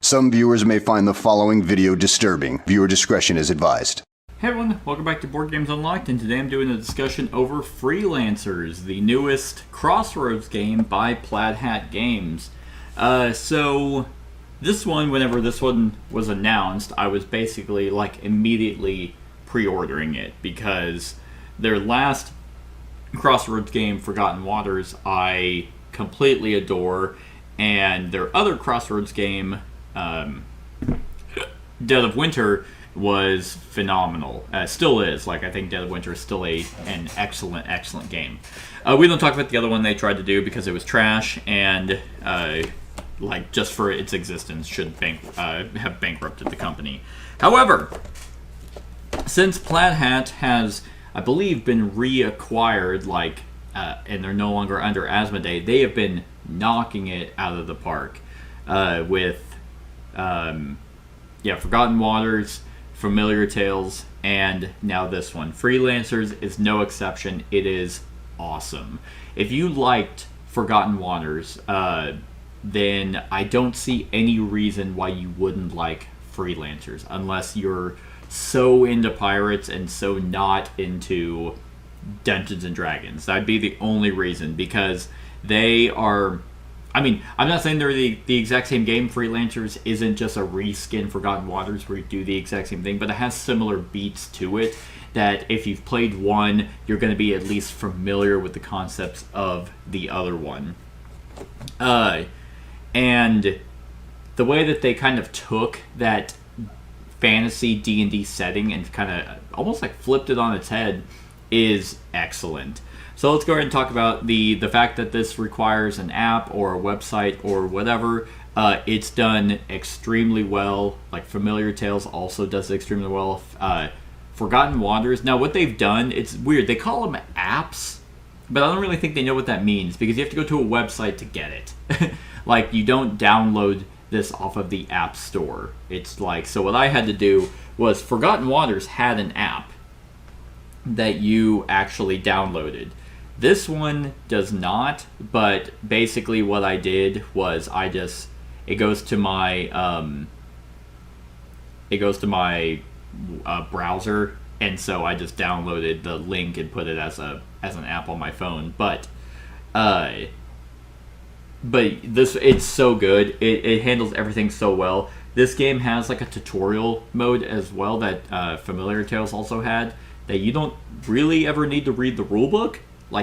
Some viewers may find the following video disturbing. Viewer discretion is advised. Hey everyone, welcome back to Board Games Unlocked, and today I'm doing a discussion over Freelancers, the newest Crossroads game by Plaid Hat Games. So this one, whenever this one was announced, I was basically immediately pre-ordering it because their last Crossroads game, Forgotten Waters, I completely adore, and their other Crossroads game, Dead of Winter, was phenomenal. Still is. I think Dead of Winter is still an excellent game. We don't talk about the other one they tried to do because it was trash and just for its existence should have bankrupted the company. However, since Plaid Hat has, I believe, been reacquired, and they're no longer under Asmodee, they have been knocking it out of the park with Forgotten Waters, Familiar Tales, and now this one. Freelancers is no exception. It is awesome. If you liked Forgotten Waters, then I don't see any reason why you wouldn't like Freelancers, unless you're so into pirates and so not into Dungeons and Dragons. That'd be the only reason, because they are... I'm not saying they're the exact same game. Freelancers isn't just a reskin Forgotten Waters where you do the exact same thing, but it has similar beats to it that if you've played one, you're going to be at least familiar with the concepts of the other one. And the way that they kind of took that fantasy D&D setting and kind of almost flipped it on its head is excellent. So let's go ahead and talk about the fact that this requires an app or a website or whatever. It's done extremely well. Familiar Tales also does extremely well. Forgotten Waters. Now what they've done, it's weird. They call them apps, but I don't really think they know what that means because you have to go to a website to get it. You don't download this off of the App Store. It's so what I had to do was Forgotten Waters had an app that you actually downloaded. This one does not, but basically what I did was it goes to my browser, and so I just downloaded the link and put it as an app on my phone. But it's so good. It handles everything so well. This game has a tutorial mode as well that Familiar Tales also had, that you don't really ever need to read the rulebook.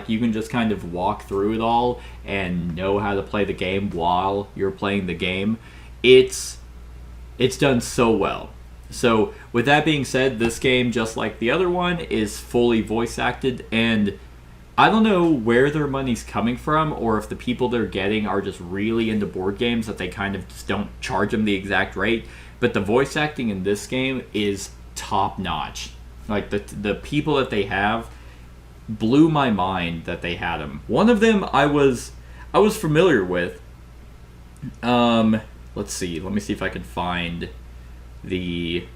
You can just kind of walk through it all and know how to play the game while you're playing the game. It's done so well. So with that being said, this game, just like the other one, is fully voice acted, and I don't know where their money's coming from, or if the people they're getting are just really into board games that they kind of just don't charge them the exact rate. But the voice acting in this game is top notch. The people that they have blew my mind that they had them. One of them I was familiar with. Let's see. Let me see if I can find the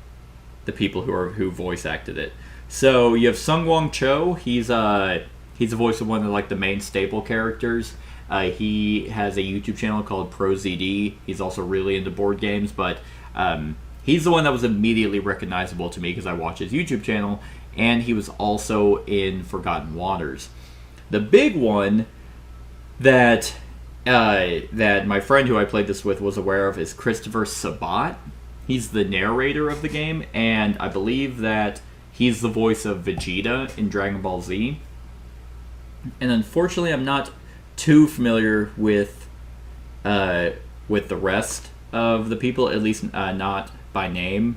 people who voice acted it. So you have Sung Wong Cho. He's the voice of one of the main staple characters. He has a YouTube channel called ProZD. He's also really into board games, but he's the one that was immediately recognizable to me because I watch his YouTube channel, and he was also in Forgotten Waters. The big one that my friend who I played this with was aware of is Christopher Sabat. He's the narrator of the game, and I believe that he's the voice of Vegeta in Dragon Ball Z. And unfortunately, I'm not too familiar with the rest of the people, at least not by name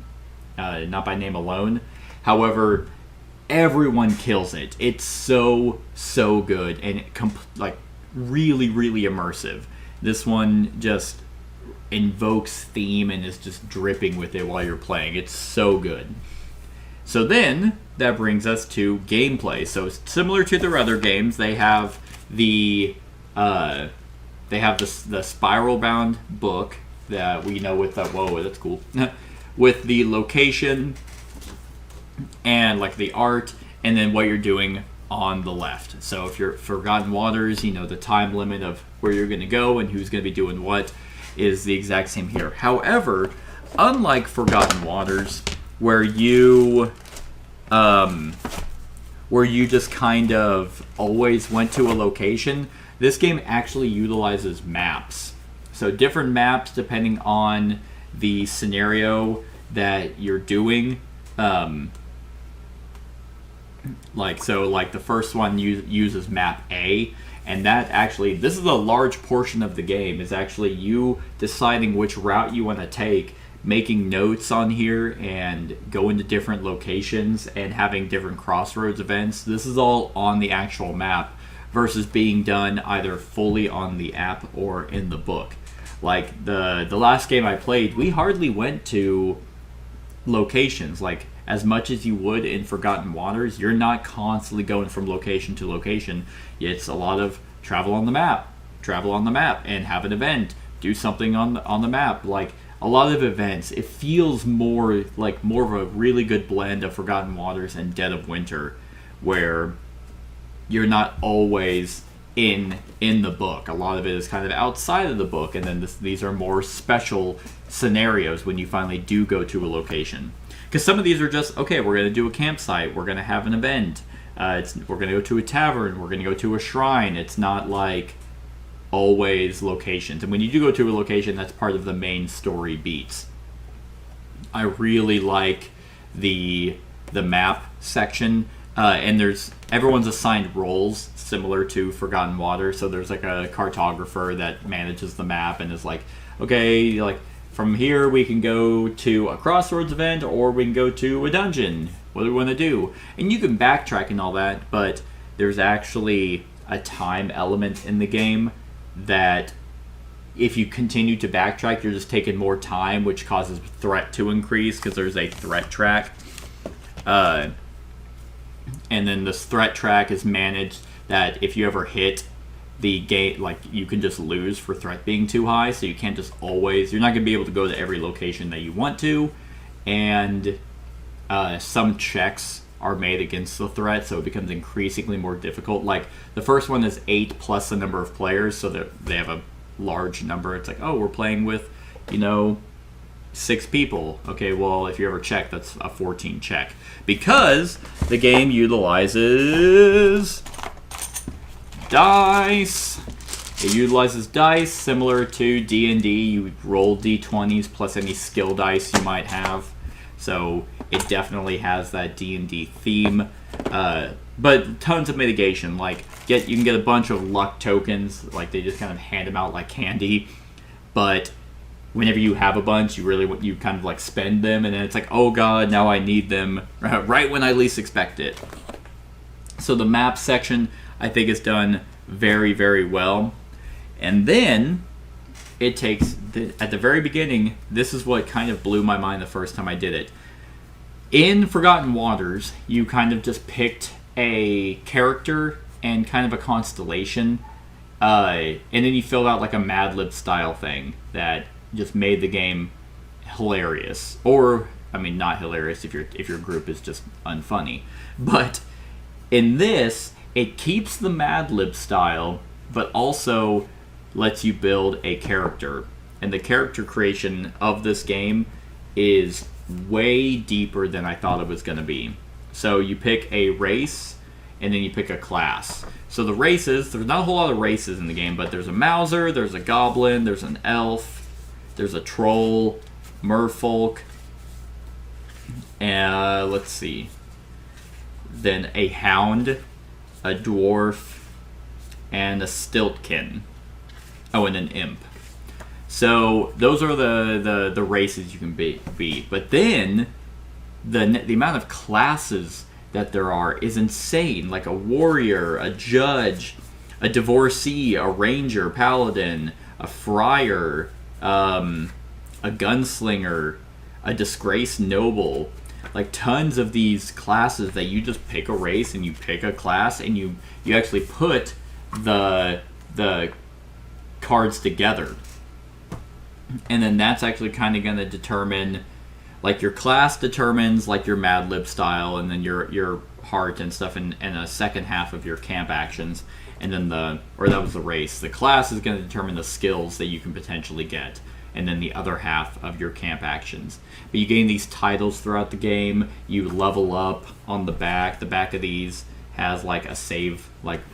alone. However, everyone kills it. It's so good and really immersive. This one just invokes theme and is just dripping with it while you're playing. It's so good. So then that brings us to gameplay. So similar to their other games, they have the spiral bound book that we know with whoa, that's cool. With the location and the art, and then what you're doing on the left. So if you're Forgotten Waters, the time limit of where you're going to go and who's going to be doing what. is the exact same here. However, unlike Forgotten Waters, where you just kind of always went to a location, this game actually utilizes maps. So different maps depending on the scenario that you're doing. Like the first one uses map A, and that actually, this is a large portion of the game, is actually you deciding which route you want to take, making notes on here and going to different locations and having different Crossroads events. This is all on the actual map versus being done either fully on the app or in the book. Like the last game I played, we hardly went to locations. Like, as much as you would in Forgotten Waters, you're not constantly going from location to location. It's a lot of travel on the map, and have an event, do something on the map. Like, a lot of events, it feels more of a really good blend of Forgotten Waters and Dead of Winter, where you're not always in the book. A lot of it is kind of outside of the book, and then these are more special scenarios when you finally do go to a location. Because some of these are just, okay, we're going to do a campsite, we're going to have an event, we're going to go to a tavern, we're going to go to a shrine. It's not like always locations. And when you do go to a location, that's part of the main story beats. I really like the map section, and everyone's assigned roles similar to Forgotten Water. So there's like a cartographer that manages the map and is like, okay, like, from here we can go to a Crossroads event, or we can go to a dungeon. What do we want to do? And you can backtrack and all that, but there's actually a time element in the game that if you continue to backtrack, you're just taking more time, which causes threat to increase because there's a threat track. And then this threat track is managed that if you ever hit the gate, like, you can just lose for threat being too high, so you can't just always, you're not going to be able to go to every location that you want to, and some checks are made against the threat, so it becomes increasingly more difficult. Like, the first one is 8 plus the number of players, so that they have a large number. It's like, oh, we're playing with, 6 people. Okay, well, if you ever check, that's a 14 check. Because the game utilizes dice. It utilizes dice similar to D&D. You roll D20s plus any skill dice you might have. So it definitely has that D&D theme. But tons of mitigation. Like, you can get a bunch of luck tokens. Like, they just kind of hand them out like candy. But whenever you have a bunch, you kind of like spend them, and then it's like, oh god, now I need them right when I least expect it. So the map section, I think, is done very, very well. And then it takes, at the very beginning, this is what kind of blew my mind the first time I did it. In Forgotten Waters, you kind of just picked a character and kind of a constellation, and then you filled out like a Mad Lib style thing that just made the game hilarious. Or, I mean, not hilarious if your group is just unfunny. But in this, it keeps the Mad Lib style, but also lets you build a character. And the character creation of this game is way deeper than I thought it was going to be. So you pick a race, and then you pick a class. So the races, there's not a whole lot of races in the game, but there's a Mauser, there's a Goblin, there's an Elf, there's a Troll, Merfolk, and let's see, then a Hound, a Dwarf, and a Stiltkin. Oh, and an Imp. So those are the races you can be. But then the amount of classes that there are is insane. Like a warrior, a judge, a divorcee, a ranger, paladin, a friar, a gunslinger, a disgraced noble. Like, tons of these classes that you just pick a race and you pick a class and you actually put the cards together. And then that's actually kind of going to determine, like, your class determines like your Mad Lib style, and then your heart and stuff in a second half of your camp actions, and then that was the race. The class is going to determine the skills that you can potentially get, and then the other half of your camp actions. But you gain these titles throughout the game. You level up on the back. The back of these has like a save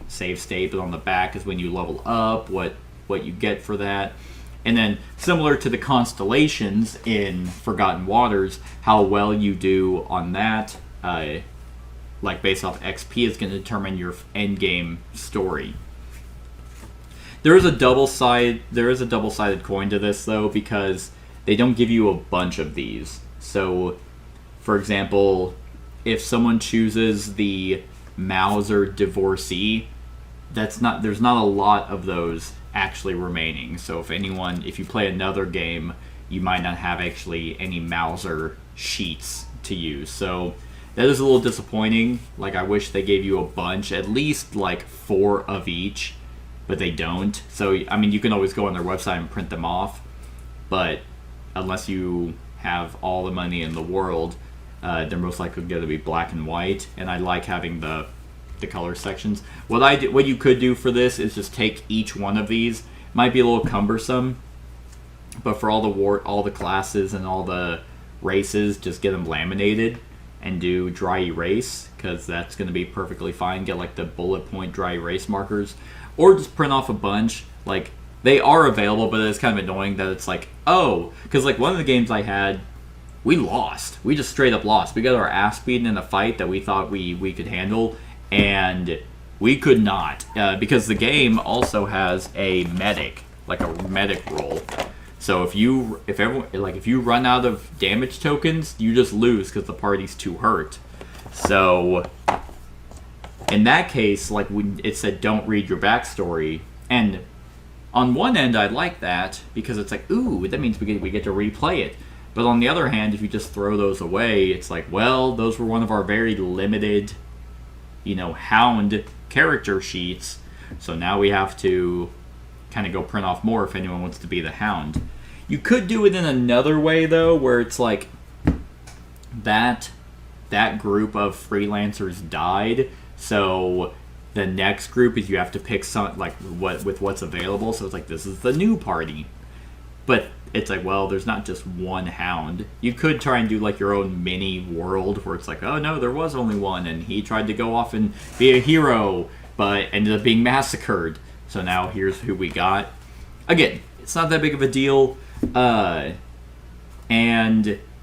state, but on the back is when you level up, what you get for that. And then, similar to the constellations in Forgotten Waters, how well you do on that, like based off XP, is going to determine your end game story. There is a double-sided coin to this, though, because they don't give you a bunch of these. So, for example, if someone chooses the Mauser divorcee, there's not a lot of those actually remaining. So if you play another game, you might not have actually any Mauser sheets to use. So that is a little disappointing. Like, I wish they gave you a bunch, at least like 4 of each, but they don't. So, I mean, you can always go on their website and print them off, but unless you have all the money in the world, they're most likely going to be black and white, and I like having the color sections. What you could do for this is just take each one of these. Might be a little cumbersome, but for all the classes and all the races, just get them laminated and do dry erase, because that's going to be perfectly fine. Get like the bullet point dry erase markers, or just print off a bunch. Like, they are available, but it's kind of annoying that it's like, oh, because like one of the games I had, we lost. We just straight up lost. We got our ass beaten in a fight that we thought we could handle, and we could not, because the game also has a medic, like a medic roll. So if you run out of damage tokens, you just lose because the party's too hurt. So in that case, like, when it said don't read your backstory, and on one end I like that because it's like, ooh, that means we get to replay it. But on the other hand, if you just throw those away, it's like, well, those were one of our very limited, Hound character sheets, so now we have to kind of go print off more if anyone wants to be the Hound. You could do it in another way, though, where it's like that group of freelancers died, so the next group is you have to pick some, like, what's available, so it's like, this is the new party. But it's like, well, there's not just one Hound. You could try and do like your own mini world where it's like, oh no, there was only one, and he tried to go off and be a hero, but ended up being massacred. So now here's who we got. Again, it's not that big of a deal, and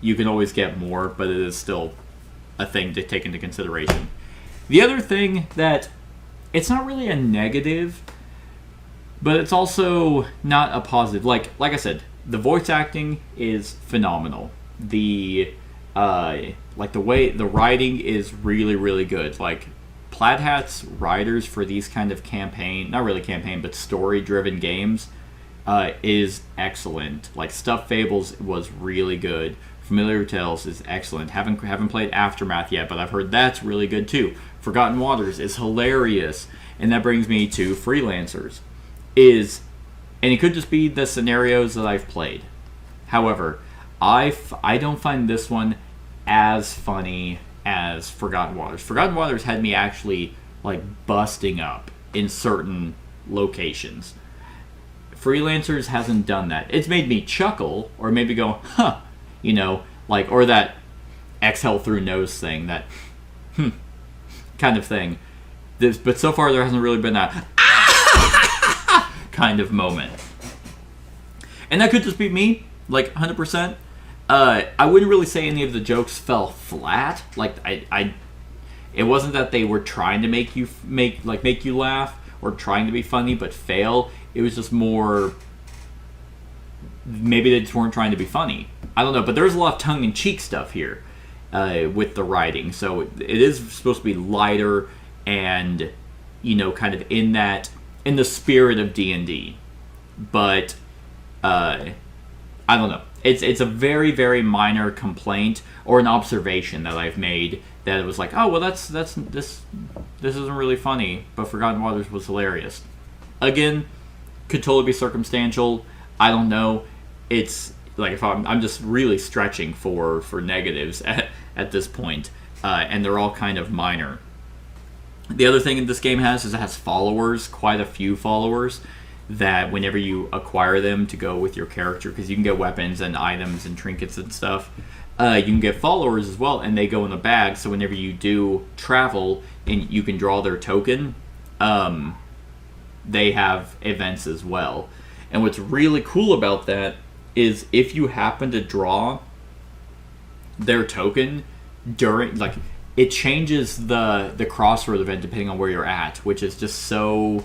you can always get more, but it is still a thing to take into consideration. The other thing that, it's not really a negative, but it's also not a positive. Like I said, the voice acting is phenomenal. The way the writing is really, really good. Like, Plaid Hat's writers for these kind of not really campaign, but story-driven games, is excellent. Like, Stuffed Fables was really good. Familiar Tales is excellent. Haven't played Aftermath yet, but I've heard that's really good too. Forgotten Waters is hilarious. And that brings me to Freelancers. And it could just be the scenarios that I've played. However, I don't find this one as funny as Forgotten Waters. Forgotten Waters had me actually, like, busting up in certain locations. Freelancers hasn't done that. It's made me chuckle, or maybe go, huh, or that exhale through nose thing, that kind of thing. But so far there hasn't really been that kind of moment. And that could just be me, like 100%. I wouldn't really say any of the jokes fell flat. Like, it wasn't that they were trying to make you laugh or trying to be funny but fail. It was just more, maybe they just weren't trying to be funny. I don't know, but there's a lot of tongue-in-cheek stuff here with the writing. So it is supposed to be lighter and, kind of in the spirit of D&D. But I don't know. It's a very, very minor complaint or an observation that I've made, that it was like, oh, well, this isn't really funny, but Forgotten Waters was hilarious. Again, could totally be circumstantial. I don't know. It's like, if I'm just really stretching for negatives at this point, and they're all kind of minor. The other thing this game has is it has followers, quite a few followers, that whenever you acquire them to go with your character, because you can get weapons and items and trinkets and stuff, you can get followers as well, and they go in a bag, so whenever you do travel and you can draw their token, they have events as well. And what's really cool about that is if you happen to draw their token during, like, it changes the Crossroads event depending on where you're at, which is just so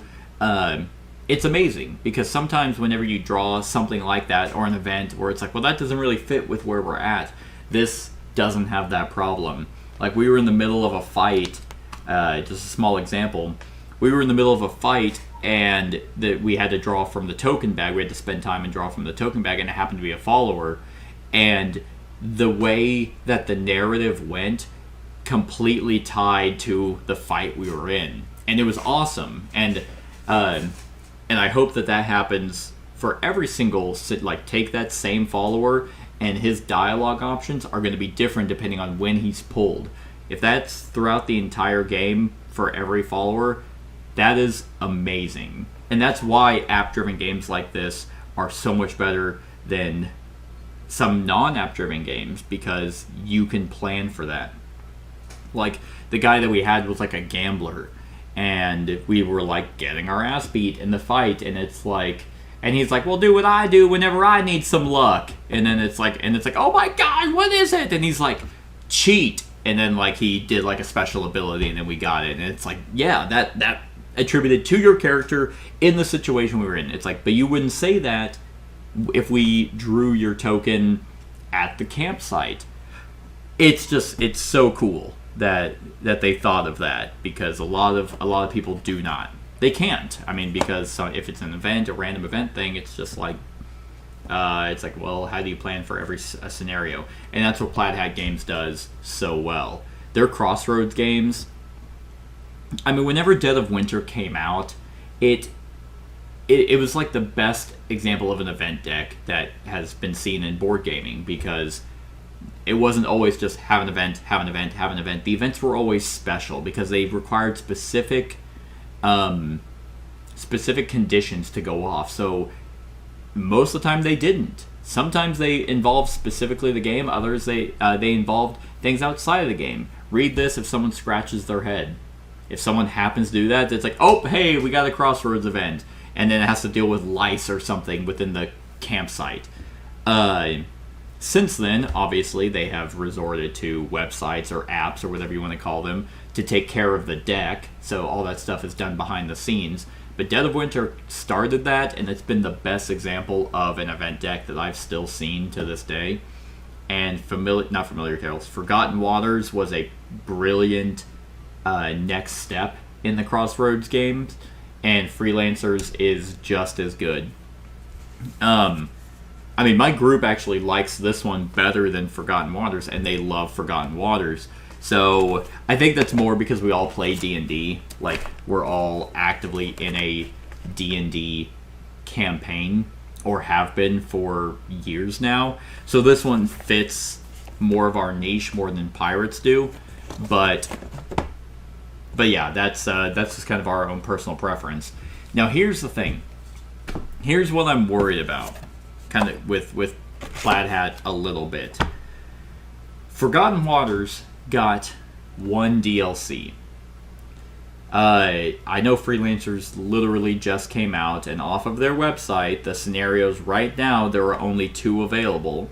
it's amazing, because sometimes whenever you draw something like that or an event where it's like, well, that doesn't really fit with where we're at, this doesn't have that problem. Like, we were in the middle of a fight, just a small example, we were in the middle of a fight and we had to draw from the token bag, we had to spend time and draw from the token bag, and it happened to be a follower, and the way that the narrative went completely tied to the fight we were in, and it was awesome. And I hope that happens for every single, like, take that same follower, and his dialogue options are going to be different depending on when he's pulled. If that's throughout the entire game for every follower, that is amazing. And that's why app-driven games like this are so much better than some non-app-driven games, because you can plan for that. Like, the guy that we had was like a gambler, and we were like getting our ass beat in the fight, and it's like, and he's like, well, do what I do whenever I need some luck. And then it's like, oh my god, what is it? And he's like, cheat. And then, like, he did like a special ability, and then we got it. And it's like, yeah, that attributed to your character in the situation we were in. It's like, but you wouldn't say that if we drew your token at the campsite. It's so cool that they thought of that, because a lot of people do not. They can't. I mean, because if it's an event, a random event thing, it's just like, well, how do you plan for every scenario? And that's what Plaid Hat Games does so well. Their Crossroads games, I mean, whenever Dead of Winter came out, it was like the best example of an event deck that has been seen in board gaming, because it wasn't always just have an event, have an event, have an event. The events were always special because they required specific conditions to go off. So most of the time they didn't. Sometimes they involved specifically the game. Others they involved things outside of the game. Read this if someone scratches their head. If someone happens to do that, it's like, oh, hey, we got a Crossroads event. And then it has to deal with lice or something within the campsite. Since then, obviously, they have resorted to websites or apps or whatever you want to call them to take care of the deck. So all that stuff is done behind the scenes. But Dead of Winter started that, and it's been the best example of an event deck that I've still seen to this day. And Familiar Tales, Forgotten Waters was a brilliant next step in the Crossroads games, and Freelancers is just as good. I mean, my group actually likes this one better than Forgotten Waters, and they love Forgotten Waters. So I think that's more because we all play D&D. Like, we're all actively in a D&D campaign, or have been for years now. So this one fits more of our niche more than Pirates do. But yeah, that's just kind of our own personal preference. Now, here's the thing. Here's what I'm worried about, kind of with Plaid Hat a little bit. Forgotten Waters got one DLC. I know Freelancers literally just came out, and off of their website, the scenarios right now, there are only 2 available.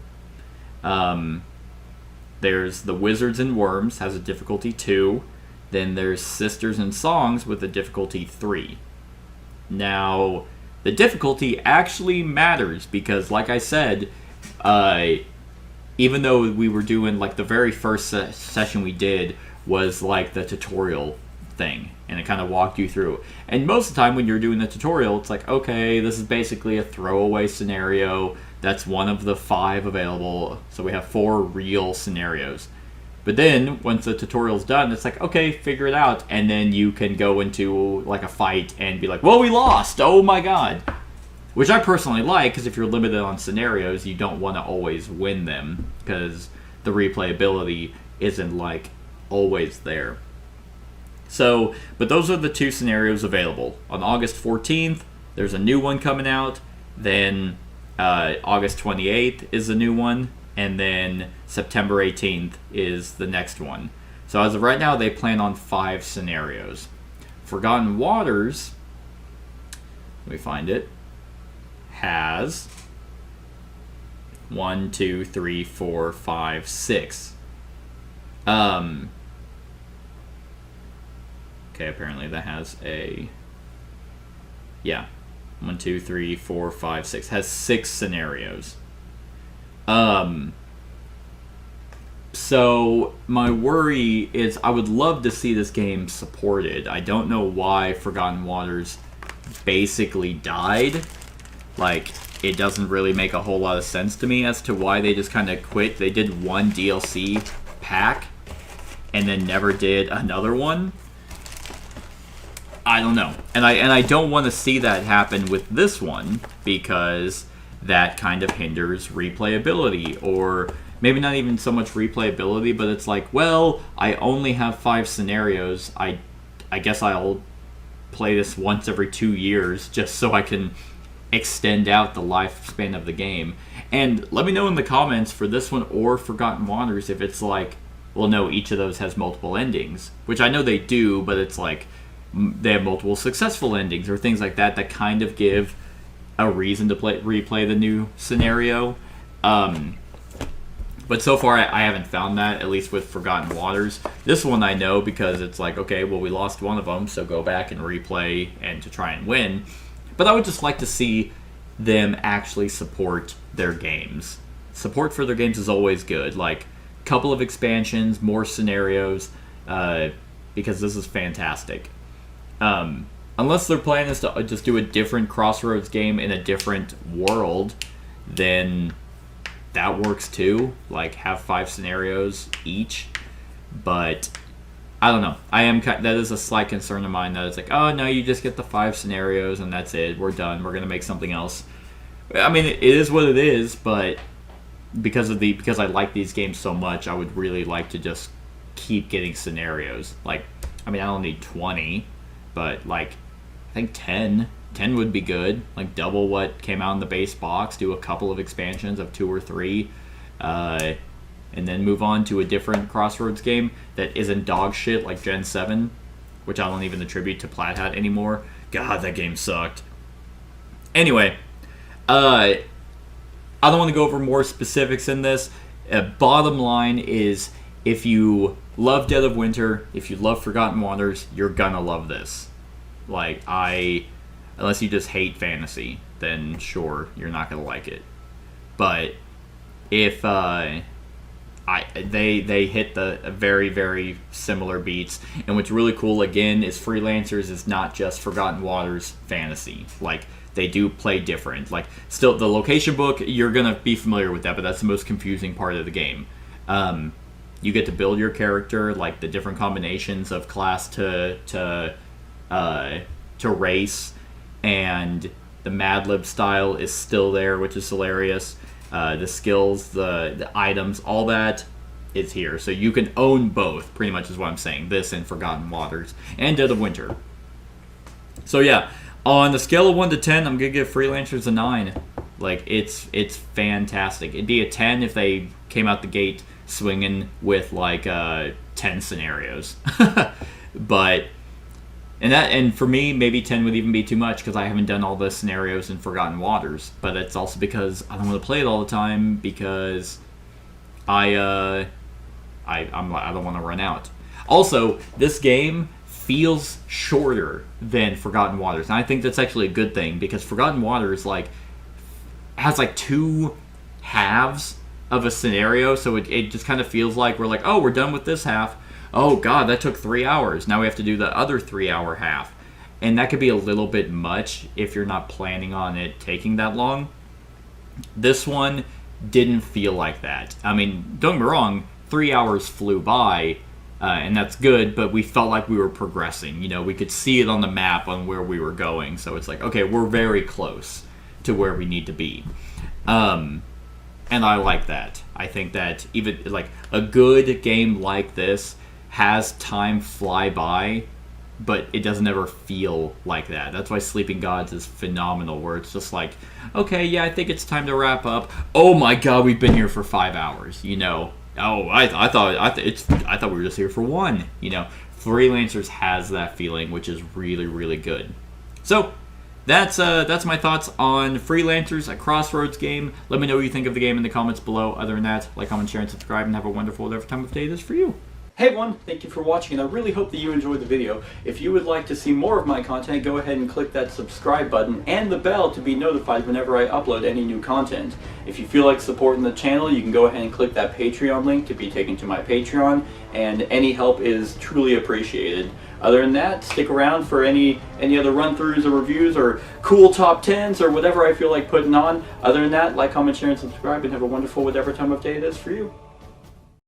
There's the Wizards and Worms, has a difficulty 2. Then there's Sisters and Songs with a difficulty 3. Now, the difficulty actually matters because, like I said, even though we were doing, like, the very first session we did was like the tutorial thing, and it kind of walked you through. And most of the time when you're doing the tutorial, it's like, okay, this is basically a throwaway scenario. That's one of the 5 available, so we have 4 real scenarios. But then, once the tutorial's done, it's like, okay, figure it out. And then you can go into, like, a fight and be like, well, we lost! Oh my god! Which I personally like, because if you're limited on scenarios, you don't want to always win them, because the replayability isn't, like, always there. So, but those are the 2 scenarios available. On August 14th, there's a new one coming out. Then August 28th is a new one. And then September 18th is the next one. So as of right now, they plan on 5 scenarios. Forgotten Waters, let me find it, has 1, 2, 3, 4, 5, 6. Okay, apparently that has a... Yeah. 1, 2, 3, 4, 5, 6. Has 6 scenarios. So my worry is I would love to see this game supported. I don't know why Forgotten Waters basically died. Like, it doesn't really make a whole lot of sense to me as to why they just kind of quit. They did one DLC pack and then never did another one. I don't know. And I don't want to see that happen with this one because that kind of hinders replayability, or maybe not even so much replayability, but it's like, well, I only have 5 scenarios. I guess I'll play this once every 2 years just so I can extend out the lifespan of the game. And let me know in the comments for this one or Forgotten Waters if it's like, well, no, each of those has multiple endings, which I know they do, but it's like they have multiple successful endings or things like that that kind of give a reason to replay the new scenario. But so far, I haven't found that, at least with Forgotten Waters. This one I know because it's like, okay, well, we lost one of them, so go back and replay and to try and win. But I would just like to see them actually support their games. Support for their games is always good. Like, a couple of expansions, more scenarios, because this is fantastic. Unless their plan is to just do a different Crossroads game in a different world, then that works too. Like, have 5 scenarios each. But I don't know. That is a slight concern of mine that it's like, oh no, you just get the 5 scenarios and that's it. We're done. We're gonna make something else. I mean, it is what it is, but because I like these games so much, I would really like to just keep getting scenarios. Like, I mean, I don't need 20, but like, I think 10 would be good. Like, double what came out in the base box, do a couple of expansions of 2 or 3, and then move on to a different Crossroads game that isn't dog shit like Gen 7, which I don't even attribute to Plaid Hat anymore. God, that game sucked. Anyway, I don't want to go over more specifics in this. Bottom line is, if you love Dead of Winter, if you love Forgotten Waters, you're gonna love this. Like, unless you just hate fantasy, then sure, you're not gonna like it. But if they hit the very, very similar beats, and what's really cool again is Freelancers is not just Forgotten Waters fantasy. Like, they do play different. Like, still, the location book, you're gonna be familiar with that, but that's the most confusing part of the game. You get to build your character, like the different combinations of class to race, and the Mad Lib style is still there, which is hilarious. The skills, the items, all that is here. So you can own both, pretty much is what I'm saying. This and Forgotten Waters and Dead of Winter. So yeah, on the scale of 1 to 10, I'm going to give Freelancers a 9. Like, it's fantastic. It'd be a 10 if they came out the gate swinging with like 10 scenarios. But and for me, maybe 10 would even be too much because I haven't done all the scenarios in Forgotten Waters. But it's also because I don't want to play it all the time because I don't want to run out. Also, this game feels shorter than Forgotten Waters, and I think that's actually a good thing because Forgotten Waters has 2 halves of a scenario, so it just kind of feels like we're done with this half. Oh god, that took 3 hours. Now we have to do the other 3-hour half. And that could be a little bit much if you're not planning on it taking that long. This one didn't feel like that. I mean, don't get me wrong, 3 hours flew by, and that's good, but we felt like we were progressing. You know, we could see it on the map on where we were going, so it's like, okay, we're very close to where we need to be. And I like that. I think that even like a good game like this has time fly by but it doesn't ever feel like that. That's why Sleeping Gods is phenomenal, where it's just like, okay, yeah, I think it's time to wrap up. Oh my god, we've been here for 5 hours, you know. Oh, I thought we were just here for one, you know. Freelancers has that feeling, which is really, really good. So that's my thoughts on Freelancers, a Crossroads game. Let me know what you think of the game in the comments below. Other than that, like, comment, share, and subscribe, and have a wonderful whatever time of day it is for you. Hey everyone, thank you for watching, and I really hope that you enjoyed the video. If you would like to see more of my content, go ahead and click that subscribe button and the bell to be notified whenever I upload any new content. If you feel like supporting the channel, you can go ahead and click that Patreon link to be taken to my Patreon, and any help is truly appreciated. Other than that, stick around for any other run-throughs or reviews or cool top 10s or whatever I feel like putting on. Other than that, like, comment, share, and subscribe, and have a wonderful whatever time of day it is for you.